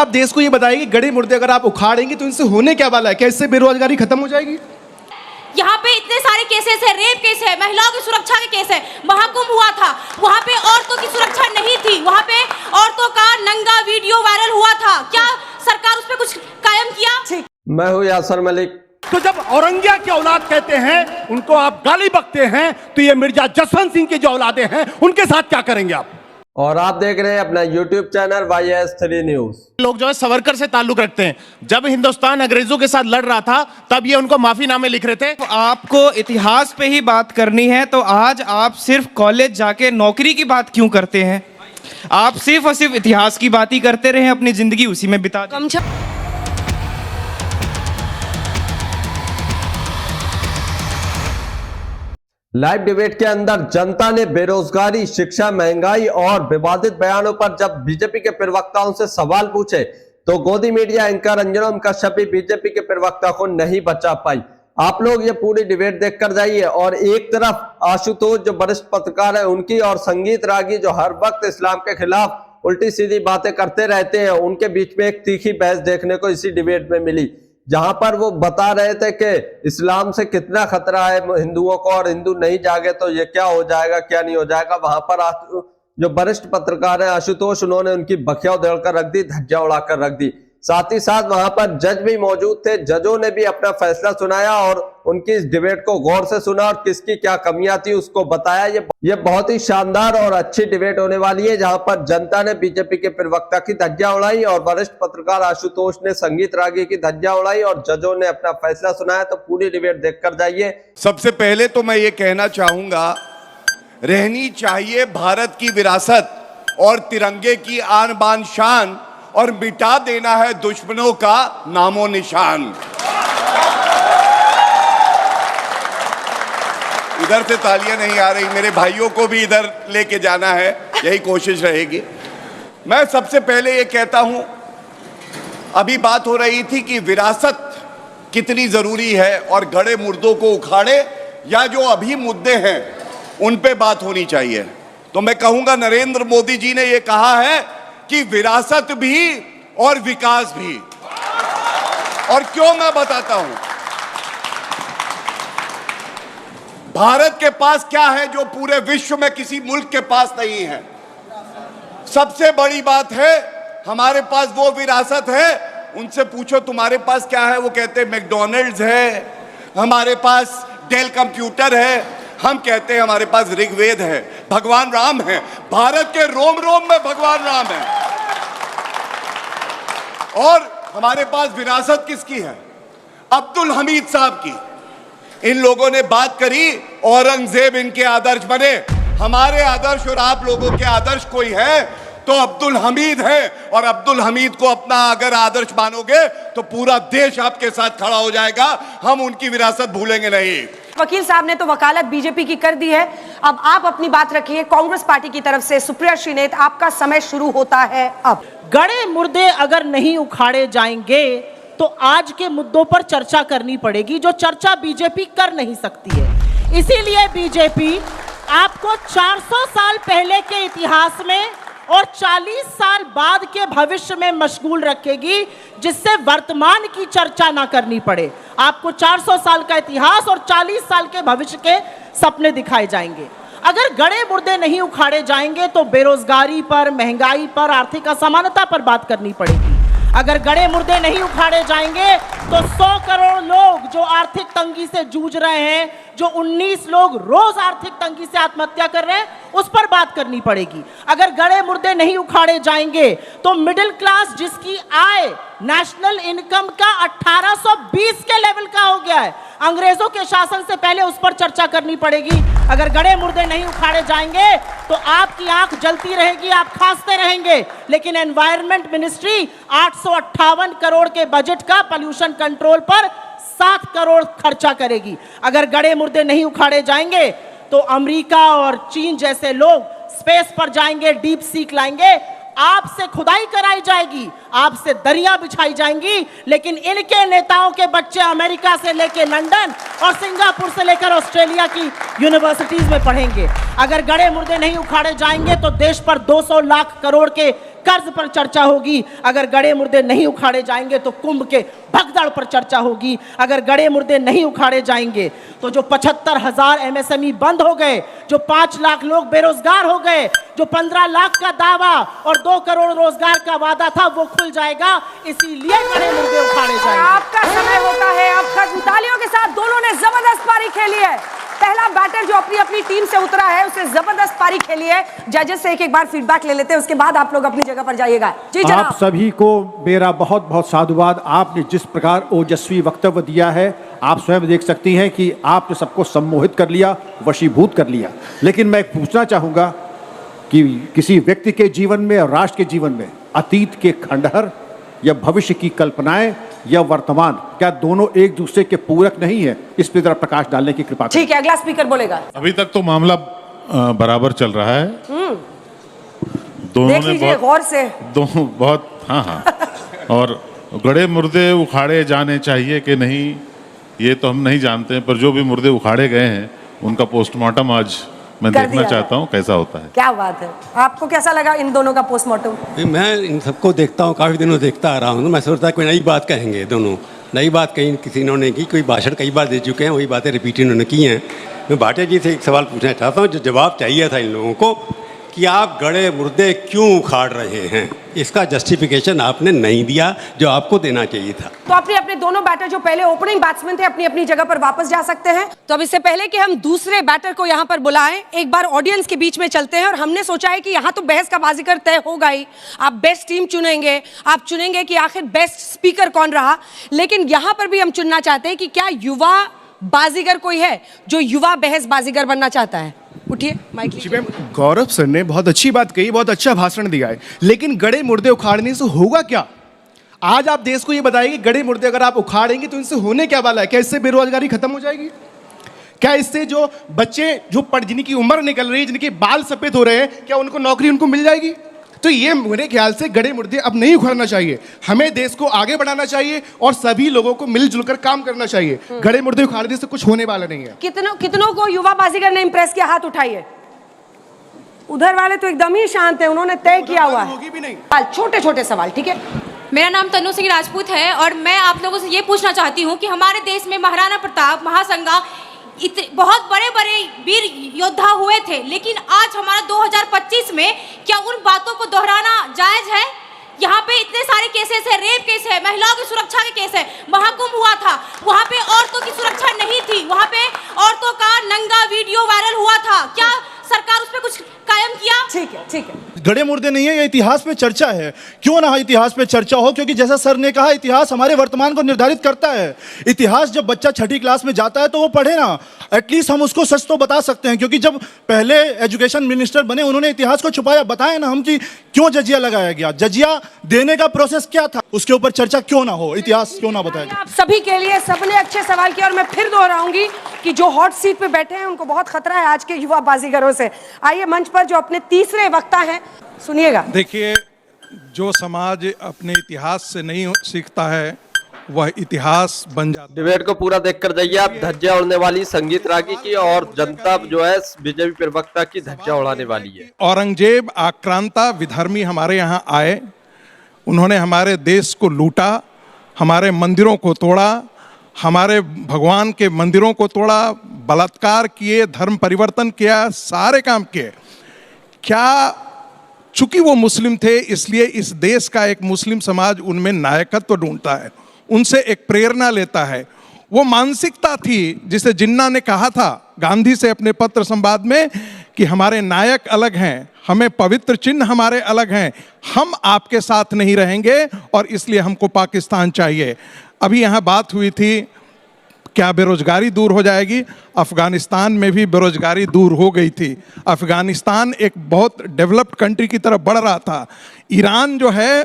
आप देश को ये बताइए कि गड़े मुर्दे अगर आप उखाड़ेंगे तो इनसे होने क्या वाला है? क्या इससे बेरोजगारी खत्म हो जाएगी? यहाँ पे इतने सारे केसेस है, रेप केस है, महिलाओं की सुरक्षा के केस है। महाकुंभ हुआ था, वहाँ पे औरतों की सुरक्षा नहीं थी, वहाँ पे औरतों का नंगा वीडियो वायरल हुआ था। क्या सरकार उस पर कुछ कायम किया? मैं हूँ यासर मलिक। तो जब औरंगिया की औलाद कहते हैं, उनको आप गाली बकते हैं, तो ये मिर्जा जसवंत सिंह के जो औलादे हैं उनके साथ क्या करेंगे आप? और आप देख रहे हैं अपना YouTube चैनल YS3 न्यूज। लोग जो है सावरकर से ताल्लुक रखते हैं। जब हिंदुस्तान अंग्रेजों के साथ लड़ रहा था तब ये उनको माफीनामे लिख रहे थे। तो आपको इतिहास पे ही बात करनी है तो आज आप सिर्फ कॉलेज जाके नौकरी की बात क्यों करते हैं? आप सिर्फ और सिर्फ इतिहास की बात ही करते रहे, अपनी जिंदगी उसी में बिता दें। लाइव डिबेट के अंदर जनता ने बेरोजगारी, शिक्षा, महंगाई और विवादित बयानों पर जब बीजेपी के प्रवक्ताओं से सवाल पूछे तो गोदी मीडिया एंकर अंजुम कश्यप भी बीजेपी के प्रवक्ता को नहीं बचा पाई। आप लोग ये पूरी डिबेट देखकर जाइए। और एक तरफ आशुतोष जो वरिष्ठ पत्रकार है उनकी, और संगीत रागी जो हर वक्त इस्लाम के खिलाफ उल्टी सीधी बातें करते रहते हैं, उनके बीच में एक तीखी बहस देखने को इसी डिबेट में मिली, जहां पर वो बता रहे थे कि इस्लाम से कितना खतरा है हिंदुओं को, और हिंदू नहीं जागे तो ये क्या हो जाएगा, क्या नहीं हो जाएगा। वहां पर जो वरिष्ठ पत्रकार है आशुतोष, उन्होंने उनकी बखिया उधेड़कर रख दी, धज्जियां उड़ाकर रख दी। साथ ही साथ वहां पर जज भी मौजूद थे। जजों ने भी अपना फैसला सुनाया और उनकी इस डिबेट को गौर से सुना और किसकी क्या कमियां थी उसको बताया। ये बहुत ही शानदार और अच्छी डिबेट होने वाली है, जहां पर जनता ने बीजेपी के प्रवक्ता की धज्जियां उड़ाई और वरिष्ठ पत्रकार आशुतोष ने संगीत रागी की धज्जियां उड़ाई और जजों ने अपना फैसला सुनाया। तो पूरी डिबेट देखकर जाइए। सबसे पहले तो मैं ये कहना चाहूंगा, रहनी चाहिए भारत की विरासत और तिरंगे की आन बान शान, और मिटा देना है दुश्मनों का नामो निशान। इधर से तालियां नहीं आ रही, मेरे भाइयों को भी इधर लेके जाना है, यही कोशिश रहेगी। मैं सबसे पहले ये कहता हूं, अभी बात हो रही थी कि विरासत कितनी जरूरी है और गड़े मुर्दों को उखाड़े, या जो अभी मुद्दे हैं उन पे बात होनी चाहिए। तो मैं कहूंगा नरेंद्र मोदी जी ने ये कहा है कि विरासत भी और विकास भी, और क्यों मैं बताता हूं। भारत के पास क्या है जो पूरे विश्व में किसी मुल्क के पास नहीं है? सबसे बड़ी बात है, हमारे पास वो विरासत है। उनसे पूछो तुम्हारे पास क्या है, वो कहते हैं मैकडॉनल्ड्स है, हमारे पास डेल कंप्यूटर है, हम कहते हैं हमारे पास ऋग्वेद है, भगवान राम है, भारत के रोम रोम में भगवान राम है। और हमारे पास विरासत किसकी है? अब्दुल हमीद साहब की। इन लोगों ने बात करी औरंगजेब इनके आदर्श बने। हमारे आदर्श और आप लोगों के आदर्श कोई है तो अब्दुल हमीद है, और अब्दुल हमीद को अपना अगर आदर्श मानोगे तो पूरा देश आपके साथ खड़ा हो जाएगा। हम उनकी विरासत भूलेंगे नहीं। वकील साहब ने तो वकालत बीजेपी की कर दी है, अब आप अपनी बात रखिए कांग्रेस पार्टी की तरफ से। सुप्रिया श्रीनेत, आपका समय शुरू होता है अब। गड़े मुर्दे अगर नहीं उखाड़े जाएंगे तो आज के मुद्दों पर चर्चा करनी पड़ेगी, जो चर्चा बीजेपी कर नहीं सकती है। इसीलिए बीजेपी आपको 400 साल पहले के इतिहास में और 40 साल बाद के भविष्य में मशगूल रखेगी, जिससे वर्तमान की चर्चा ना करनी पड़े। आपको 400 साल का इतिहास और 40 साल के भविष्य के सपने दिखाए जाएंगे। अगर गड़े मुर्दे नहीं उखाड़े जाएंगे तो बेरोजगारी पर, महंगाई पर, आर्थिक असमानता पर बात करनी पड़ेगी। अगर गड़े मुर्दे नहीं उखाड़े जाएंगे तो 100 करोड़ लोग जो आर्थिक तंगी से जूझ रहे हैं, जो 19 लोग रोज आर्थिक तंगी से आत्महत्या कर रहे हैं, उस पर बात करनी पड़ेगी। अगर गड़े मुर्दे नहीं उखाड़े जाएंगे तो मिडिल क्लास जिसकी आय नेशनल इनकम का 1820 के लेवल का हो गया है, अंग्रेजों के शासन से पहले, उस पर चर्चा करनी पड़ेगी। अगर गड़े मुर्दे नहीं उखाड़े जाएंगे तो आपकी आंख जलती रहेगी, आप खांसते रहेंगे, लेकिन एनवायरनमेंट मिनिस्ट्री 858 करोड़ के बजट का पोल्यूशन कंट्रोल पर 7 करोड़ खर्चा करेगी। अगर गड़े मुर्दे नहीं उखाड़े जाएंगे तो अमेरिका और चीन जैसे लोग स्पेस पर जाएंगे, डीप सीक लाएंगे, आपसे खुदाई कराई जाएगी, आपसे दरिया बिछाई जाएंगी, लेकिन इनके नेताओं के बच्चे अमेरिका से लेकर लंदन और सिंगापुर से लेकर ऑस्ट्रेलिया की यूनिवर्सिटीज में पढ़ेंगे। अगर गड़े मुर्दे नहीं उखाड़े जाएंगे तो देश पर 200 लाख करोड़ के कर्ज पर चर्चा होगी। अगर गड़े मुर्दे नहीं उखाड़े जाएंगे तो कुंभ के भगदड़ पर चर्चा होगी। अगर गड़े मुर्दे नहीं उखाड़े जाएंगे तो जो 75,000 MSME बंद हो गए, जो 5 लाख लोग बेरोजगार हो गए, जो 15 लाख का दावा और 2 करोड़ रोजगार का वादा था वो खुल जाएगा। इसीलिए गड़े मुर्दे उखाड़े जाएंगे। आपका समय होता है अब खत्म। तालियों के साथ दोनों ने जबरदस्त पारी खेली है। पहला बैटर जो अपनी अपनी टीम से उतरा है उसे जबरदस्त पारी खेली है। जजेस से एक बार फीडबैक ले लेते हैं, उसके बाद आप लोग अपनी जगह पर जाइएगा। जी जनाब। आप सभी को मेरा बहुत बहुत साधुवाद। आपने जिस प्रकार ओजस्वी वक्तव्य दिया है, आप स्वयं देख सकती हैं कि आपने सबको सम्मोहित कर लिया, वशीभूत कर लिया। लेकिन मैं पूछना चाहूंगा कि किसी व्यक्ति के जीवन में और राष्ट्र के जीवन में अतीत के खंडहर या भविष्य की कल्पनाएं या वर्तमान, क्या दोनों एक दूसरे के पूरक नहीं है? इस पर जरा प्रकाश डालने की कृपा करें। ठीक है, अगला स्पीकर बोलेगा। अभी तक तो मामला बराबर चल रहा है। दोनों देख ने लीजिए गौर से। बहुत हाँ और गड़े मुर्दे उखाड़े जाने चाहिए कि नहीं ये तो हम नहीं जानते हैं, पर जो भी मुर्दे उखाड़े गए हैं उनका पोस्टमार्टम आज मैं देखना चाहता हूँ कैसा होता है। क्या बात है, आपको कैसा लगा इन दोनों का पोस्टमार्टम? मैं इन सबको देखता हूँ, काफ़ी दिनों देखता आ रहा हूँ। मैं सोचता कोई नई बात कहेंगे, दोनों नई बात कहीं किसी इन्होंने की, कोई भाषण कई बार दे चुके हैं, वही बातें रिपीट इन्होंने की हैं। मैं भाटिया जी से एक सवाल पूछना चाहता हूँ, जो जवाब चाहिए था इन लोगों को कि आप गड़े मुर्दे क्यों उखाड़ रहे हैं, इसका जस्टिफिकेशन आपने नहीं दिया जो आपको देना चाहिए था। तो अपने अपने दोनों बैटर जो पहले ओपनिंग बैट्समैन थे अपनी अपनी जगह पर वापस जा सकते हैं। तो अब इससे पहले कि हम दूसरे बैटर को यहाँ पर बुलाएं, एक बार ऑडियंस के बीच में चलते हैं। और हमने सोचा है कि यहाँ तो बहस का बाजीगर तय होगा ही, आप बेस्ट टीम चुनेंगे, आप चुनेंगे कि आखिर बेस्ट स्पीकर कौन रहा। लेकिन यहाँ पर भी हम चुनना चाहते हैं कि क्या युवा बाजीगर कोई है जो युवा बहस बाजीगर बनना चाहता है? उठिए माइक लीजिए। गौरव सर ने बहुत अच्छी बात कही, बहुत अच्छा भाषण दिया है, लेकिन गड़े मुर्दे उखाड़ने से होगा क्या? आज आप देश को ये बताइए कि गड़े मुर्दे अगर आप उखाड़ेंगे तो इनसे होने क्या वाला है? क्या इससे बेरोजगारी खत्म हो जाएगी? क्या इससे जो बच्चे जो जिनकी उम्र निकल रही है, जिनके बाल सफेद हो रहे हैं, क्या उनको नौकरी उनको मिल जाएगी? तो ये मेरे ख्याल से गड़े मुर्दे अब नहीं उखाड़ना चाहिए। हमें देश को आगे बढ़ाना चाहिए और सभी लोगों को मिलजुल कर काम करना चाहिए। गड़े मुर्दे उखाड़ने से कुछ होने वाला नहीं है। कितनों को युवा बाजीगर ने इंप्रेस किया? हाथ उठाइए। उधर वाले तो एकदम ही शांत है, उन्होंने तय किया हुआ है। छोटे छोटे सवाल, ठीक है। मेरा नाम तनु सिंह राजपूत है और मैं आप लोगों से ये पूछना चाहती हूँ कि हमारे देश में महाराणा प्रताप, महासंगा, बहुत बड़े बड़े वीर योद्धा हुए थे, लेकिन आज हमारा 2025 में क्या उन बातों को दोहराना जायज है? यहाँ पे इतने सारे केसेस है, रेप केस है, महिलाओं की सुरक्षा के केस है। महाकुंभ हुआ था, वहाँ पे औरतों की सुरक्षा नहीं थी, वहाँ पे औरतों का नंगा वीडियो वायरल हुआ था। क्या सरकार उस पर कुछ कायम किया? ठीक है, ठीक है। गड़े मुर्दे नहीं है, ये इतिहास पे चर्चा है। क्यों ना इतिहास पे चर्चा हो, क्योंकि जैसा सर ने कहा इतिहास हमारे वर्तमान को निर्धारित करता है। इतिहास जब बच्चा 6ठी क्लास में जाता है तो वो पढ़े ना, एटलीस्ट हम उसको सच तो बता सकते हैं। क्योंकि जब पहले एजुकेशन मिनिस्टर बने उन्होंने इतिहास को छुपाया। बताया ना हम कि क्यों जजिया लगाया गया, जजिया देने का प्रोसेस क्या था, उसके ऊपर चर्चा क्यों ना हो, इतिहास क्यों ना बताया गया। आप सभी के लिए सबने अच्छे सवाल किए और मैं फिर दोहराऊंगी कि जो हॉट सीट पे बैठे हैं उनको बहुत खतरा है आज के युवा बाजीगरों से। आइए मंच पर जो अपने तीसरे वक्ता हैं, सुनिएगा। देखिए, जो समाज अपने इतिहास से नहीं सीखता है वह इतिहास बन जाता है। डिबेट को पूरा देखकर जाइए आप। धज्जियां उड़ने वाली संगीत रागी की और जनता जो है बीजेपी प्रवक्ता की धज्जियां उड़ाने वाली है। औरंगजेब आक्रांता विधर्मी हमारे यहाँ आए, उन्होंने हमारे देश को लूटा, हमारे मंदिरों को तोड़ा, हमारे भगवान के मंदिरों को तोड़ा, बलात्कार किए, धर्म परिवर्तन किया, सारे काम किए। क्या चूंकि वो मुस्लिम थे इसलिए इस देश का एक मुस्लिम समाज उनमें नायकत्व ढूंढता है, उनसे एक प्रेरणा लेता है। वो मानसिकता थी जिसे जिन्ना ने कहा था गांधी से अपने पत्र संवाद में कि हमारे नायक अलग हैं, हमें पवित्र चिन्ह हमारे अलग हैं, हम आपके साथ नहीं रहेंगे और इसलिए हमको पाकिस्तान चाहिए। अभी यहाँ बात हुई थी क्या बेरोजगारी दूर हो जाएगी? अफगानिस्तान में भी बेरोजगारी दूर हो गई थी। अफगानिस्तान एक बहुत डेवलप्ड कंट्री की तरफ बढ़ रहा था। ईरान जो है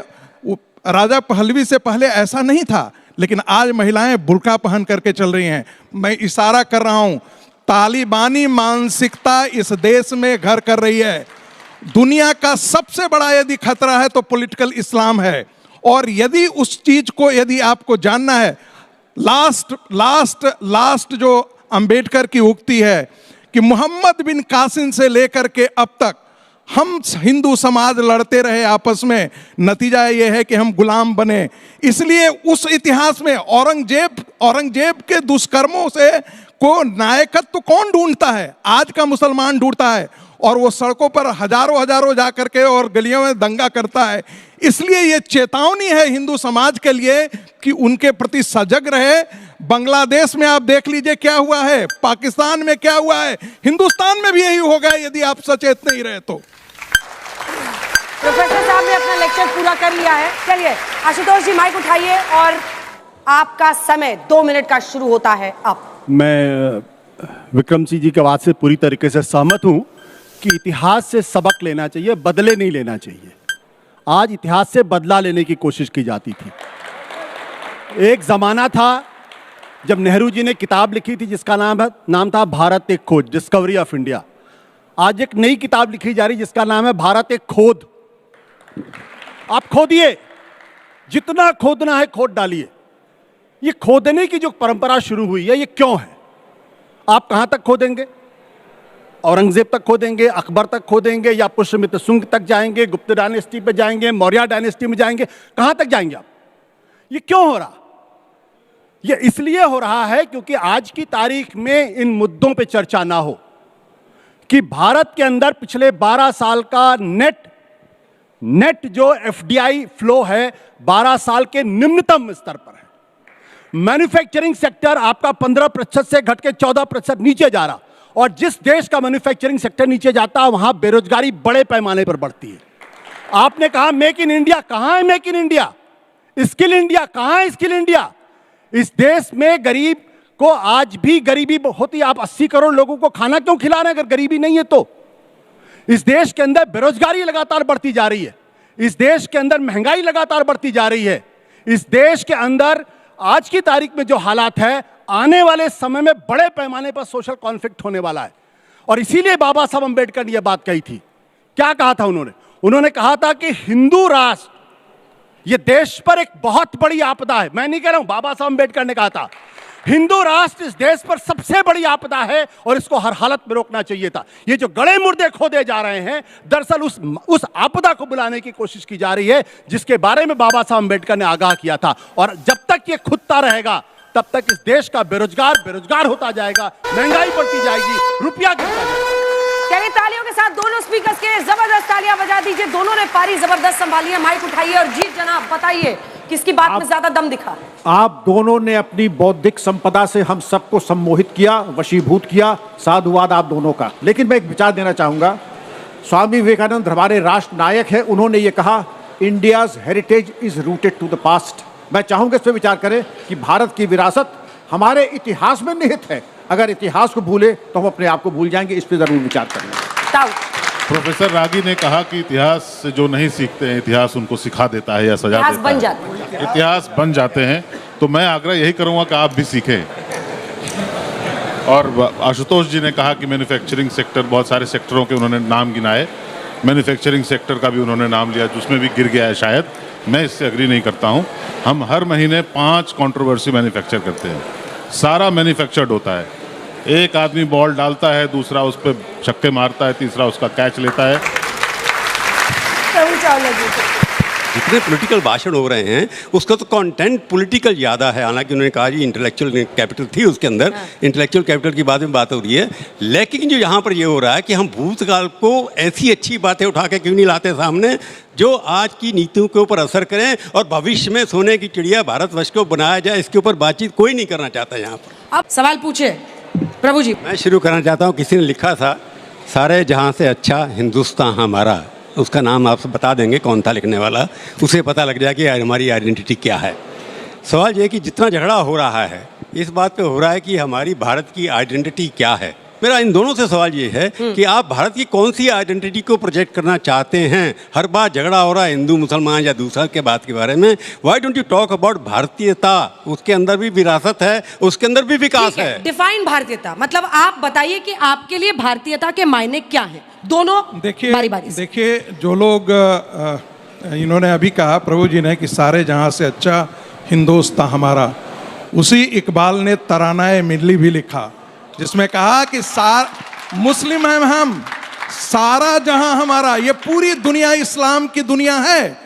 राजा पहलवी से पहले ऐसा नहीं था, लेकिन आज महिलाएं बुर्का पहन करके चल रही हैं। मैं इशारा कर रहा हूं, तालिबानी मानसिकता इस देश में घर कर रही है। दुनिया का सबसे बड़ा यदि खतरा है तो पॉलिटिकल इस्लाम है। और यदि उस चीज को यदि आपको जानना है, लास्ट जो अंबेडकर की उक्ति है कि मोहम्मद बिन कासिम से लेकर के अब तक हम हिंदू समाज लड़ते रहे आपस में, नतीजा ये है कि हम गुलाम बने। इसलिए उस इतिहास में औरंगजेब के दुष्कर्मों से को नायकत्व कौन ढूंढता है? आज का मुसलमान ढूंढता है, और वो सड़कों पर हजारों जा करके और गलियों में दंगा करता है। इसलिए ये चेतावनी है हिंदू समाज के लिए कि उनके प्रति सजग रहे। बांग्लादेश में आप देख लीजिए क्या हुआ है, पाकिस्तान में क्या हुआ है, हिंदुस्तान में भी यही होगा यदि आप सचेत नहीं रहे तो। प्रोफेसर साहब ने अपना लेक्चर पूरा कर लिया है। चलिए आशुतोष जी माइक उठाइए और आपका समय 2 मिनट का शुरू होता है अब। मैं विक्रम सिंह जी की बात से पूरी तरीके से सहमत हूं कि इतिहास से सबक लेना चाहिए, बदले नहीं लेना चाहिए। आज इतिहास से बदला लेने की कोशिश की जाती थी। एक जमाना था जब नेहरू जी ने किताब लिखी थी जिसका नाम था भारत एक खोज, डिस्कवरी ऑफ इंडिया। आज एक नई किताब लिखी जा रही जिसका नाम है भारत एक खोद। आप खोदिए, जितना खोदना है खोद डालिए। ये खोदने की जो परंपरा शुरू हुई है ये क्यों है? आप कहां तक खोदेंगे? औरंगजेब तक खोदेंगे, अकबर तक खोदेंगे, या पुष्यमित्र शुंग तक जाएंगे, गुप्त डायनेस्टी पे जाएंगे, मौर्य डायनेस्टी में जाएंगे, कहां तक जाएंगे आप? ये क्यों हो रहा? ये इसलिए हो रहा है क्योंकि आज की तारीख में इन मुद्दों पे चर्चा ना हो कि भारत के अंदर पिछले 12 साल का नेट जो एफडीआई फ्लो है 12 साल के निम्नतम स्तर पर है। मैन्युफैक्चरिंग सेक्टर आपका 15% से घट के 14% नीचे जा रहा, और जिस देश का मैन्युफैक्चरिंग सेक्टर नीचे जाता है वहां बेरोजगारी बड़े पैमाने पर बढ़ती है। आपने कहा मेक इन इंडिया, कहां है make in India? Skill India, कहां है स्किल इंडिया? इस देश में गरीब को आज भी गरीबी होती है। आप 80 करोड़ लोगों को खाना क्यों खिला रहे हैं अगर गरीबी नहीं है तो? इस देश के अंदर बेरोजगारी लगातार बढ़ती जा रही है। इस देश के अंदर महंगाई लगातार बढ़ती जा रही है। इस देश के अंदर आज की तारीख में जो हालात है, आने वाले समय में बड़े पैमाने पर सोशल कॉन्फ्लिक्ट होने वाला है। और इसीलिए बाबा साहब अंबेडकर ने यह बात कही थी। क्या कहा था उन्होंने कहा था कि हिंदू राष्ट्र यह देश पर एक बहुत बड़ी आपदा है। मैं नहीं कह रहा हूं, बाबा साहब अंबेडकर ने कहा था हिंदू राष्ट्र इस देश पर सबसे बड़ी आपदा है और इसको हर हालत में रोकना चाहिए था। ये जो गड़े मुर्दे खोदे जा रहे हैं, दरअसल उस आपदा को बुलाने की कोशिश की जा रही है जिसके बारे में बाबा साहब अंबेडकर ने आगाह किया था। और जब तक ये खुदता रहेगा तब तक इस देश का बेरोजगार होता जाएगा, महंगाई बढ़ती जाएगी, रुपया गिरता जाएगा। चलिए तालियों के साथ दोनों स्पीकर्स के जबरदस्त तालियां बजा दीजिए। दोनों ने पारी जबरदस्त संभाली है। माइक उठाइए और जी जनाब बताइए किसकी बात में ज्यादा दम दिखा? आप दोनों ने अपनी बौद्धिक संपदा से हम सबको सम्मोहित किया, वशीभूत किया। साधुवाद आप दोनों का। लेकिन मैं एक विचार देना चाहूंगा। स्वामी विवेकानंद हमारे राष्ट्र नायक है, उन्होंने ये कहा India's heritage is rooted to the past. मैं चाहूंगा इस पर विचार करें कि भारत की विरासत हमारे इतिहास में निहित है। अगर इतिहास को भूले तो हम अपने आप को भूल जाएंगे। इस पर जरूर विचार करें। प्रोफेसर रागी ने कहा कि इतिहास से जो नहीं सीखते हैं इतिहास उनको सिखा देता है या सजा देता है। इतिहास बन जाते हैं। तो मैं आग्रह यही करूंगा कि आप भी सीखें। और आशुतोष जी ने कहा कि मैन्युफैक्चरिंग सेक्टर, बहुत सारे सेक्टरों के उन्होंने नाम गिनाए, मैन्युफैक्चरिंग सेक्टर का भी उन्होंने नाम लिया जिसमें भी गिर गया है शायद। मैं इससे अग्री नहीं करता हूं। हम हर महीने 5 कंट्रोवर्सी मैन्युफैक्चर करते हैं। सारा मैन्युफैक्चर्ड होता है। एक आदमी बॉल डालता है, दूसरा उस पर छक्के मारता है, तीसरा उसका कैच लेता है। जितने पॉलिटिकल भाषण हो रहे हैं उसका तो कंटेंट पॉलिटिकल ज़्यादा है। हालांकि उन्होंने कहा जी इंटेलेक्चुअल कैपिटल थी उसके अंदर, इंटेलेक्चुअल कैपिटल की बाद में बात हो रही है। लेकिन जो यहाँ पर ये हो रहा है कि हम भूतकाल को ऐसी अच्छी बातें उठा के क्यों नहीं लाते सामने जो आज की नीतियों के ऊपर असर करें और भविष्य में सोने की चिड़िया भारतवर्ष को बनाया जाए। इसके ऊपर बातचीत कोई नहीं करना चाहता यहाँ पर। अब सवाल पूछे प्रभु जी। मैं शुरू करना चाहता हूँ। किसी ने लिखा था सारे जहाँ से अच्छा हिंदुस्तान हमारा। उसका नाम आप बता देंगे कौन था लिखने वाला, उसे पता लग जाए कि हमारी आइडेंटिटी क्या है। सवाल ये कि जितना झगड़ा हो रहा है इस बात पे हो रहा है कि हमारी भारत की आइडेंटिटी क्या है। मेरा इन दोनों से सवाल ये है कि आप भारत की कौन सी आइडेंटिटी को प्रोजेक्ट करना चाहते हैं। हर बार झगड़ा हो रहा है हिंदू मुसलमान या दूसरा के बात के बारे में। Why don't you talk about भारतीयता? उसके अंदर भी विरासत है, उसके अंदर भी विकास है। डिफाइन भारतीयता मतलब आप बताइए कि आपके लिए भारतीयता के मायने क्या है। दोनों बारी बारी से। देखिए जो लोग इन्होंने अभी कहा प्रभु जी ने कि सारे जहां से अच्छा हिंदुस्तान हमारा, उसी इकबाल ने तरानाए मिल्ली भी लिखा जिसमें कहा कि मुस्लिम हैं हम, सारा जहां हमारा, ये पूरी दुनिया इस्लाम की दुनिया है।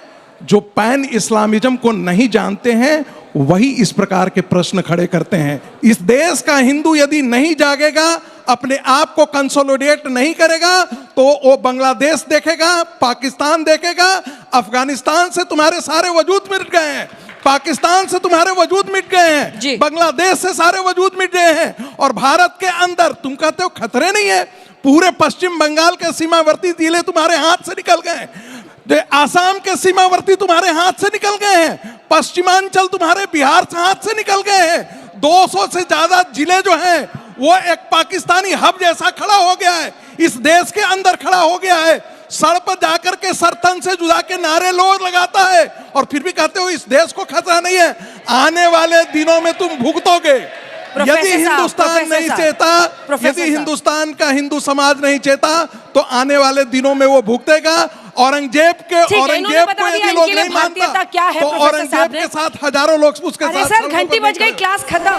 जो पैन इस्लामिज्म को नहीं जानते हैं वही इस प्रकार के प्रश्न खड़े करते हैं। इस देश का हिंदू यदि नहीं जागेगा, अपने आप को कंसोलिडेट नहीं करेगा, तो वो बांग्लादेश देखेगा, पाकिस्तान देखेगा। अफगानिस्तान से तुम्हारे सारे वजूद मिट गए हैं, पाकिस्तान से तुम्हारे वजूद मिट गए हैं, बांग्लादेश से सारे वजूद मिट गए हैं, और भारत के अंदर तुम कहते हो खतरे नहीं है। पूरे पश्चिम बंगाल के सीमावर्ती जिले तुम्हारे हाथ से निकल गए, आसाम के सीमावर्ती तुम्हारे हाथ से निकल गए हैं, पश्चिमांचल तुम्हारे बिहार से हाथ से निकल गए हैं। 200 से ज्यादा जिले जो हैं वो एक पाकिस्तानी हब जैसा खड़ा हो गया है, इस देश के अंदर खड़ा हो गया है। सड़क पर जाकर के सरतन से जुदा के नारे लोग लगाता है, और फिर भी कहते हो इस देश को खतरा नहीं है। आने वाले दिनों में तुम भुगतोगे। यदि हिंदुस्तान नहीं चाहता, यदि हिंदुस्तान का हिंदू समाज नहीं चाहता, तो आने वाले दिनों में वो भुगतेगा। औरंगजेब को यदि लोग नहीं मानता, तो औरंगजेब के साथ हजारों लोग उसके साथ। सर घंटी बज गई, क्लास खत्म।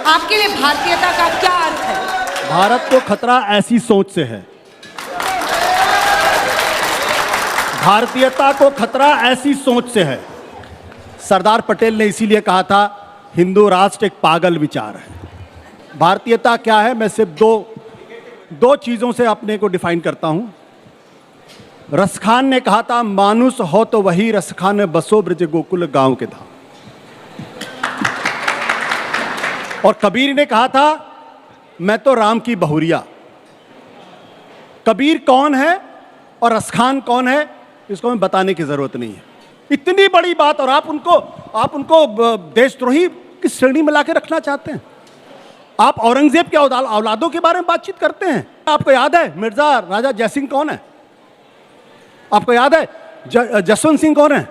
आपके लिए भारतीयता का क्या अर्थ है? भारत को खतरा ऐसी सोच से है, भारतीयता को खतरा ऐसी सोच से है। सरदार पटेल ने इसीलिए कहा था हिंदू राष्ट्र एक पागल विचार है। भारतीयता क्या है, मैं सिर्फ दो चीजों से अपने को डिफाइन करता हूं। रसखान ने कहा था मानुष हो तो वही रसखान बसो ब्रज गोकुल गांव के धाम, और कबीर ने कहा था मैं तो राम की बहुरिया। कबीर कौन है और रसखान कौन है इसको मैं बताने की जरूरत नहीं है। इतनी बड़ी बात, और आप उनको देशद्रोही की श्रेणी में लाके रखना चाहते हैं। आप औरंगजेब के औलादों के बारे में बातचीत करते हैं। आपको याद है मिर्जा राजा जयसिंह कौन है? आपको याद है जसवंत सिंह कौन है?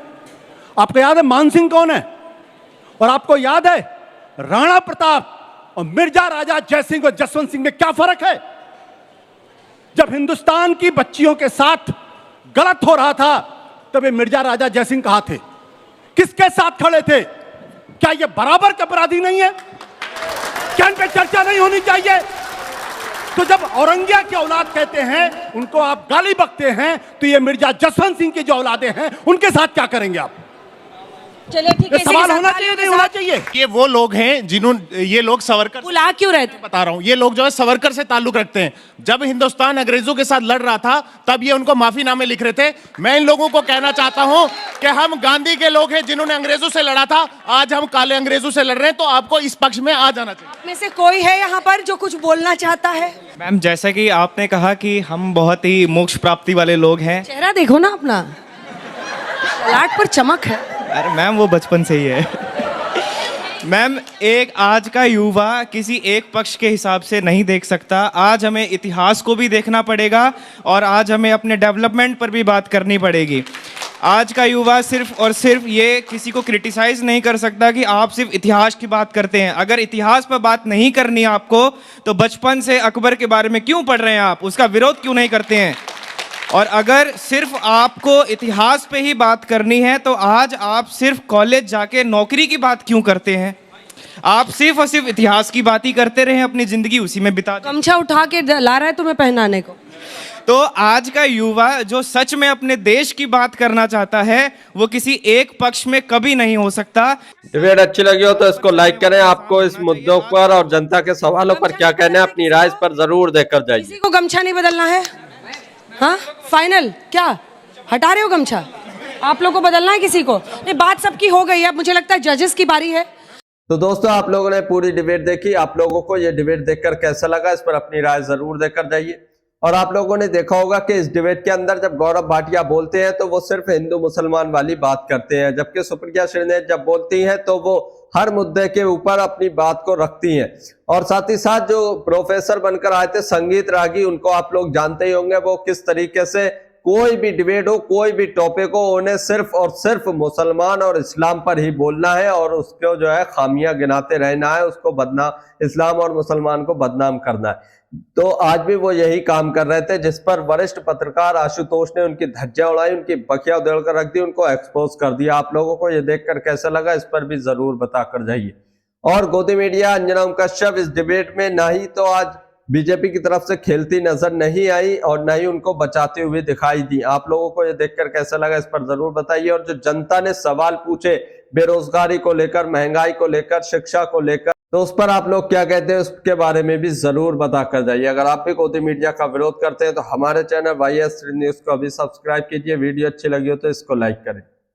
आपको याद है मान सिंह कौन है? और आपको याद है राणा प्रताप और मिर्जा राजा जयसिंह और जसवंत सिंह में क्या फर्क है? जब हिंदुस्तान की बच्चियों के साथ गलत हो रहा था, तब ये मिर्जा राजा जयसिंह कहां थे? किसके साथ खड़े थे? क्या ये बराबर के अपराधी नहीं है? क्या इन पे चर्चा नहीं होनी चाहिए? तो जब औरंगिया की औलाद कहते हैं, उनको आप गाली बकते हैं, तो ये मिर्जा जसवंत सिंह की जो औलादे हैं उनके साथ क्या करेंगे आप? चलिए ठीक है, सवाल होना चाहिए नहीं होना चाहिए? ये वो लोग हैं जिन्होंने, ये लोग सवरकर बुला क्यों रहे थे? बता रहा हूं, ये लोग जो है सवरकर से ताल्लुक रखते हैं। जब हिंदुस्तान अंग्रेजों के साथ लड़ रहा था, तब ये उनको माफीनामे लिख रहे थे। मैं इन लोगों को कहना चाहता हूं कि हम गांधी के लोग हैं जिन्होंने अंग्रेजों से लड़ा था। आज हम काले अंग्रेजों से लड़ रहे हैं, तो आपको इस पक्ष में आ जाना चाहिए। आप में से कोई है यहाँ पर जो कुछ बोलना चाहता है? मैम, जैसा कि आपने कहा कि हम बहुत ही मोक्ष प्राप्ति वाले लोग हैं। चेहरा देखो ना अपना, लाट पर चमक है। अरे मैम, वो बचपन से ही है। मैम, एक आज का युवा किसी एक पक्ष के हिसाब से नहीं देख सकता। आज हमें इतिहास को भी देखना पड़ेगा, और आज हमें अपने डेवलपमेंट पर भी बात करनी पड़ेगी। आज का युवा सिर्फ और सिर्फ ये किसी को क्रिटिसाइज नहीं कर सकता कि आप सिर्फ इतिहास की बात करते हैं। अगर इतिहास पर बात नहीं करनी आपको, तो बचपन से अकबर के बारे में क्यों पढ़ रहे हैं आप? उसका विरोध क्यों नहीं करते हैं? और अगर सिर्फ आपको इतिहास पे ही बात करनी है, तो आज आप सिर्फ कॉलेज जाके नौकरी की बात क्यों करते हैं? आप सिर्फ और सिर्फ इतिहास की बात ही करते रहे, अपनी जिंदगी उसी में बिता दें। गमछा उठा के ला रहा है तुम्हें पहनाने को। तो आज का युवा जो सच में अपने देश की बात करना चाहता है, वो किसी एक पक्ष में कभी नहीं हो सकता। डिबेट अच्छी लगी हो तो इसको लाइक करें। आपको इस मुद्दों पर और जनता के सवालों पर क्या कहना है, अपनी राय पर जरूर देकर जाइए। किसी को गमछा नहीं बदलना है? हाँ, फाइनल? क्या हटा रहे हो गमछा? आप लोगों को बदलना है किसी को? ये बात सबकी हो गई है, अब मुझे लगता है जजेस की बारी है। तो दोस्तों, आप लोगों ने पूरी डिबेट देखी। आप लोगों को ये डिबेट देखकर कैसा लगा, इस पर अपनी राय जरूर देकर जाइए। और आप लोगों ने देखा होगा कि इस डिबेट के अंदर जब गौरव भाटिया बोलते हैं तो वो सिर्फ हिंदू मुसलमान वाली बात करते हैं, जबकि सुप्रिया श्रीनेत जब बोलती हैं तो वो हर मुद्दे के ऊपर अपनी बात को रखती हैं। और साथ ही साथ जो प्रोफेसर बनकर आए थे संगीत रागी, उनको आप लोग जानते ही होंगे, वो किस तरीके से कोई भी डिबेट हो, कोई भी टॉपिक हो, उन्हें सिर्फ और सिर्फ मुसलमान और इस्लाम पर ही बोलना है और उसको जो है खामियां गिनाते रहना है, उसको बदनाम, इस्लाम और मुसलमान को बदनाम करना है। तो आज भी वो यही काम कर रहे थे, जिस पर वरिष्ठ पत्रकार आशुतोष ने उनकी धज्जियां उड़ाई, उनकी बखिया उधेड़कर रख दी, उनको एक्सपोज कर दिया। आप लोगों को ये देखकर कैसा लगा, इस पर भी जरूर बताकर जाइए। और गोदी मीडिया अंजना कश्यप इस डिबेट में ना ही तो आज बीजेपी की तरफ से खेलती नजर नहीं आई और न ही उनको बचाते हुए दिखाई दी। आप लोगों को ये देखकर कैसा लगा इस पर जरूर बताइए। और जो जनता ने सवाल पूछे बेरोजगारी को लेकर, महंगाई को लेकर, शिक्षा को लेकर, तो उस पर आप लोग क्या कहते हैं उसके बारे में भी जरूर बताकर जाइए। अगर आप भी गोदी मीडिया का विरोध करते हैं तो हमारे चैनल YS न्यूज को अभी सब्सक्राइब कीजिए। वीडियो अच्छी लगी हो तो इसको लाइक करें।